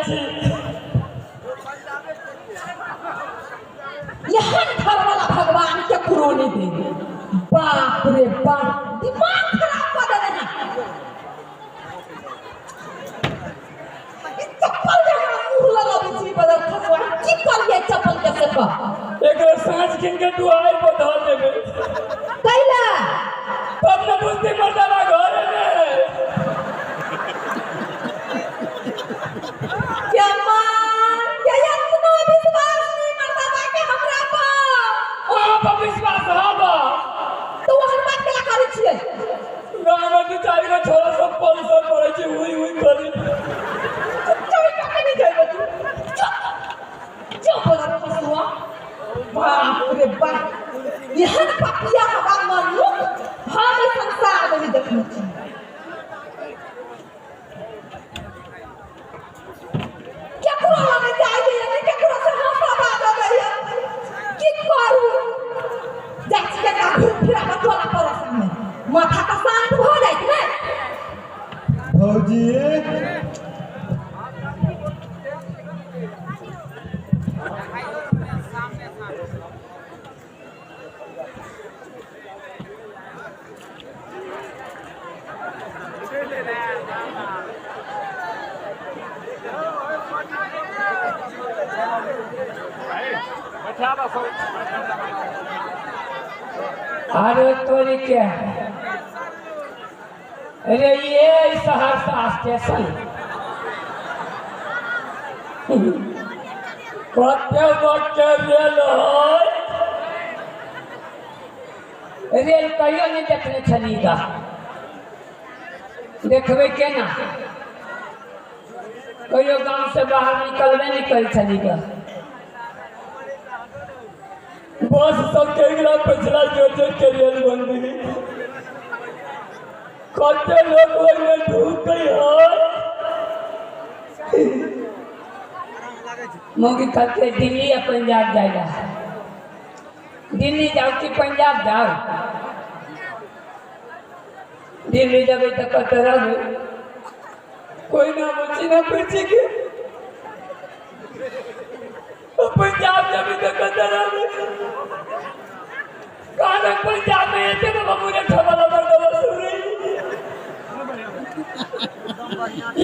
छी यहाँ घर वाला भगवान के कुरोनी दे। बाप रे बाप, दिमाग खराब कर दे रहे हैं। चप्पल जहाँ मुंह लगा बिछी बदल खसवा की करिए चप्पल कैसे का एक सांझ किन के दुआई बता देबे कैला तब न बुझती मर्दाना घर में क्या मान क्या इतना विश्वास नहीं मर्दाना के हमरा पर विश्वास हवा तो हर बात के करे छिए गांव में दू चार गो छोरा सब पल्सर पड़े छी हुई हुई करी चल कहीं नहीं जाएगा तू जो बोला फसुआ बाप रे बाप यहाँ पपिया हवा मानो हम इस संसार में नहीं देखने चाहिए क्या करो में जाएगी या नहीं क्या करो से हम बात हो गई है कि करूं जैसे के का फिर आप तोला पड़ा सामने माथा का शांत हो जाए कि नहीं भौजी अरे तोरी क्या अरे ये सहरसा स्टेशन कते बच्चे रेल कहियो नहीं देखने छलीगा देखबे केना कहियो गांव से बाहर निकलबे नहीं कर छलीगा बस सब केगरा पछला जो के रेल बन गई कते लोग ओइमे डूब गए हैं मोगी कहते दिल्ली या पंजाब जाएगा दिल्ली जाओ कि पंजाब जाओ दिल्ली जाबे तो कहते रहो कोई ना बची ना बची के पंजाब जाबे तो कहते रहो कहां पंजाब में ऐसे बाबा मुझे खबर लगा सुन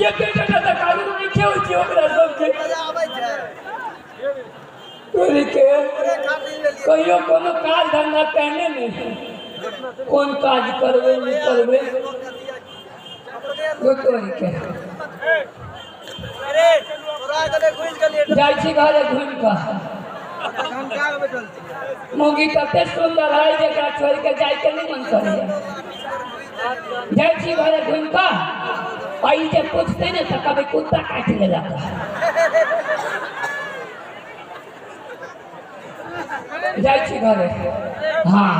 ये बेटा का कानून नहीं क्यों क्यों मेरा सब के तोरी के कहियो कोनो काज धंधा कहने में कौन काज करबे नहीं करबे वो तोरी के अरे तोरा कने घुस गेलिए जाई छी घरे घुम का हम का बैठल छी मोगी कते सुंदर है जेकरा छोड़ के जाई के नहीं मन करे जाई छी घरे घुम का आई जे पूछते ने तो कभी कुत्ता काट ले जाता जाई छी घरे हाँ